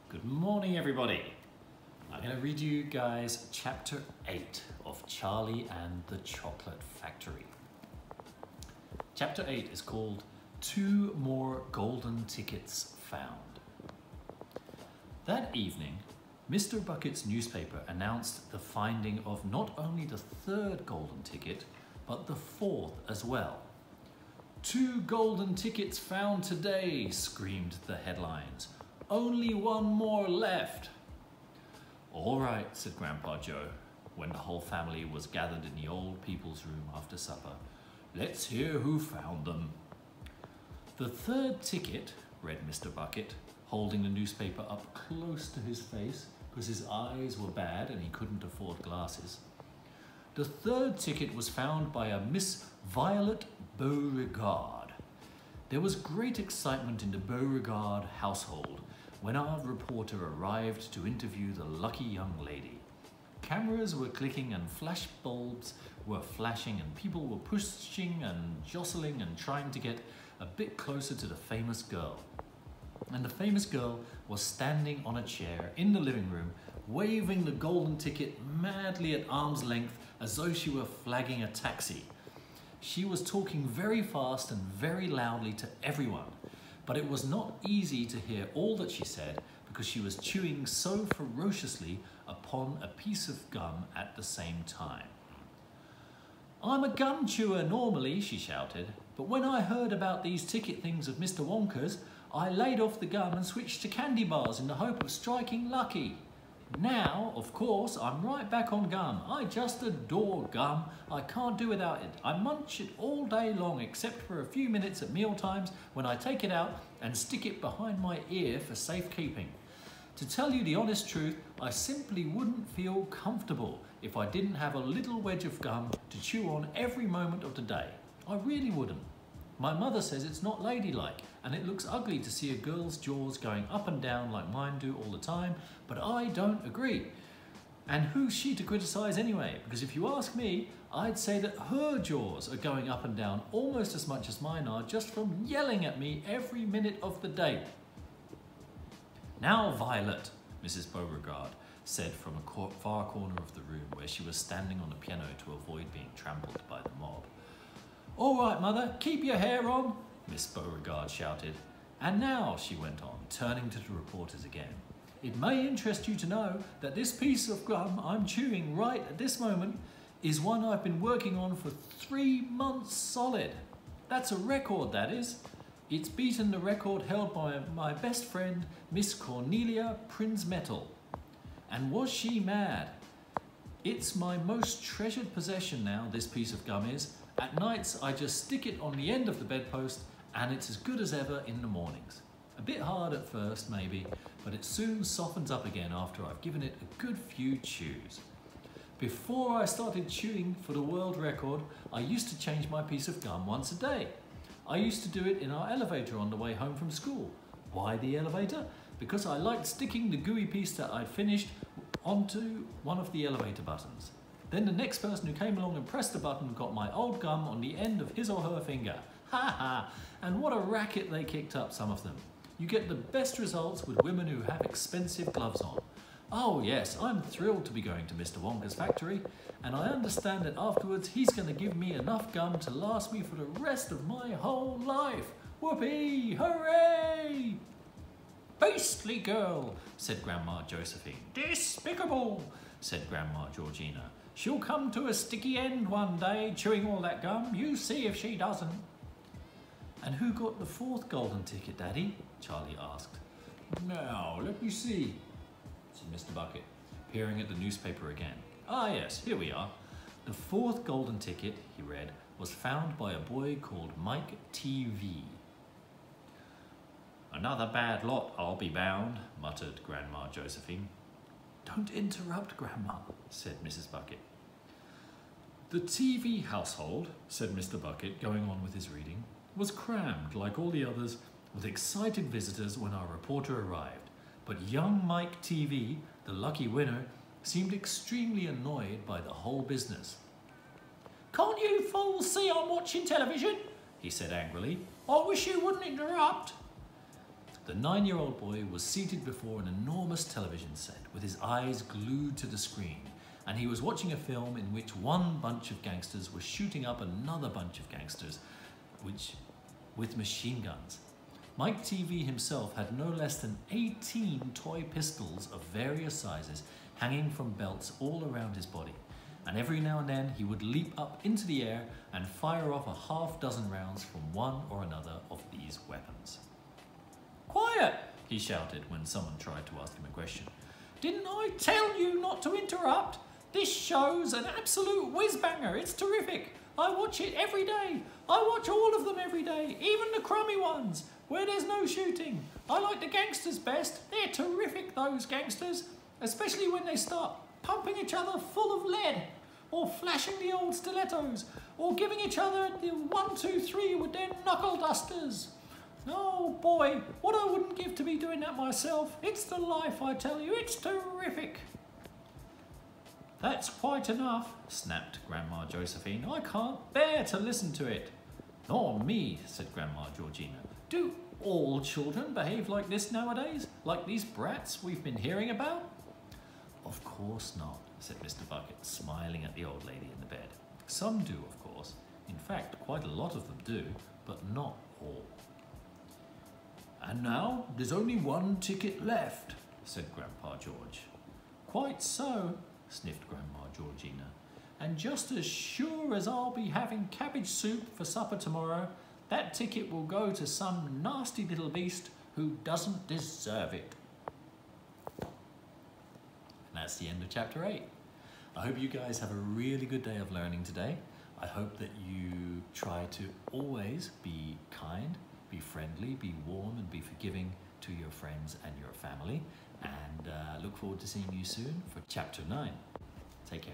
Good morning, everybody. I'm going to read you guys chapter 8 of Charlie and the Chocolate Factory. Chapter 8 is called 2 More Golden Tickets Found. That evening, Mr. Bucket's newspaper announced the finding of not only the 3rd golden ticket, but the 4th as well. 2 golden tickets found today, screamed the headlines. Only 1 more left. All right, said Grandpa Joe, when the whole family was gathered in the old people's room after supper. Let's hear who found them. The 3rd ticket, read Mr. Bucket, holding the newspaper up close to his face because his eyes were bad and he couldn't afford glasses. The 3rd ticket was found by a Miss Violet Beauregard. There was great excitement in the Beauregard household when our reporter arrived to interview the lucky young lady. Cameras were clicking and flash bulbs were flashing and people were pushing and jostling and trying to get a bit closer to the famous girl. And the famous girl was standing on a chair in the living room, waving the golden ticket madly at arm's length as though she were flagging a taxi. She was talking very fast and very loudly to everyone, but it was not easy to hear all that she said because she was chewing so ferociously upon a piece of gum at the same time. I'm a gum chewer normally, she shouted, but when I heard about these ticket things of Mr. Wonka's, I laid off the gum and switched to candy bars in the hope of striking lucky. Now, of course, I'm right back on gum. I just adore gum. I can't do without it. I munch it all day long except for a few minutes at meal times when I take it out and stick it behind my ear for safekeeping. To tell you the honest truth, I simply wouldn't feel comfortable if I didn't have a little wedge of gum to chew on every moment of the day. I really wouldn't. My mother says it's not ladylike and it looks ugly to see a girl's jaws going up and down like mine do all the time, but I don't agree. And who's she to criticize anyway? Because if you ask me, I'd say that her jaws are going up and down almost as much as mine are just from yelling at me every minute of the day. Now, Violet, Mrs. Beauregard said from a far corner of the room where she was standing on the piano to avoid being trampled by the mob. All right, Mother, keep your hair on, Miss Beauregard shouted. And now, she went on, turning to the reporters again, it may interest you to know that this piece of gum I'm chewing right at this moment is one I've been working on for 3 months solid. That's a record, that is. It's beaten the record held by my best friend, Miss Cornelia Prinzmetal. And was she mad? It's my most treasured possession now, this piece of gum is. At nights, I just stick it on the end of the bedpost and it's as good as ever in the mornings. A bit hard at first, maybe, but it soon softens up again after I've given it a good few chews. Before I started chewing for the world record, I used to change my piece of gum once a day. I used to do it in our elevator on the way home from school. Why the elevator? Because I liked sticking the gooey piece that I'd finished onto one of the elevator buttons. Then the next person who came along and pressed the button got my old gum on the end of his or her finger. Ha ha! And what a racket they kicked up, some of them. You get the best results with women who have expensive gloves on. Oh yes, I'm thrilled to be going to Mr. Wonka's factory, and I understand that afterwards he's going to give me enough gum to last me for the rest of my whole life. Whoopee! Hooray! Beastly girl, said Grandma Josephine. Despicable, said Grandma Georgina. She'll come to a sticky end one day, chewing all that gum. You see if she doesn't. And who got the 4th golden ticket, Daddy? Charlie asked. Now, let me see, said Mr. Bucket, peering at the newspaper again. Ah, yes, here we are. The 4th golden ticket, he read, was found by a boy called Mike TV. Another bad lot, I'll be bound, muttered Grandma Josephine. Don't interrupt, Grandma, said Mrs. Bucket. The TV household, said Mr. Bucket, going on with his reading, was crammed, like all the others, with excited visitors when our reporter arrived. But young Mike TV, the lucky winner, seemed extremely annoyed by the whole business. Can't you fools see I'm watching television? He said angrily. I wish you wouldn't interrupt. The 9-year-old boy was seated before an enormous television set with his eyes glued to the screen, and he was watching a film in which one bunch of gangsters was shooting up another bunch of gangsters with machine guns. Mike TV himself had no less than 18 toy pistols of various sizes hanging from belts all around his body, and every now and then he would leap up into the air and fire off a half-dozen rounds from one or another of these weapons. "Quiet!" he shouted when someone tried to ask him a question. "Didn't I tell you not to interrupt? This show's an absolute whiz-banger. It's terrific. I watch it every day. I watch all of them every day, even the crummy ones, where there's no shooting. I like the gangsters best. They're terrific, those gangsters, especially when they start pumping each other full of lead, or flashing the old stilettos, or giving each other the 1, 2, 3 with their knuckle dusters. Oh boy, what I wouldn't give to be doing that myself. It's the life, I tell you. It's terrific." "That's quite enough," snapped Grandma Josephine. "I can't bear to listen to it." "Nor me," said Grandma Georgina. "Do all children behave like this nowadays? Like these brats we've been hearing about?" "Of course not," said Mr. Bucket, smiling at the old lady in the bed. "Some do, of course. In fact, quite a lot of them do, but not all." "And now there's only one ticket left," said Grandpa George. "Quite so," sniffed Grandma Georgina. "And just as sure as I'll be having cabbage soup for supper tomorrow, that ticket will go to some nasty little beast who doesn't deserve it." And that's the end of chapter 8. I hope you guys have a really good day of learning today. I hope that you try to always be kind, be friendly, be warm, and be forgiving to your friends and your family. And look forward to seeing you soon for chapter 9. Take care.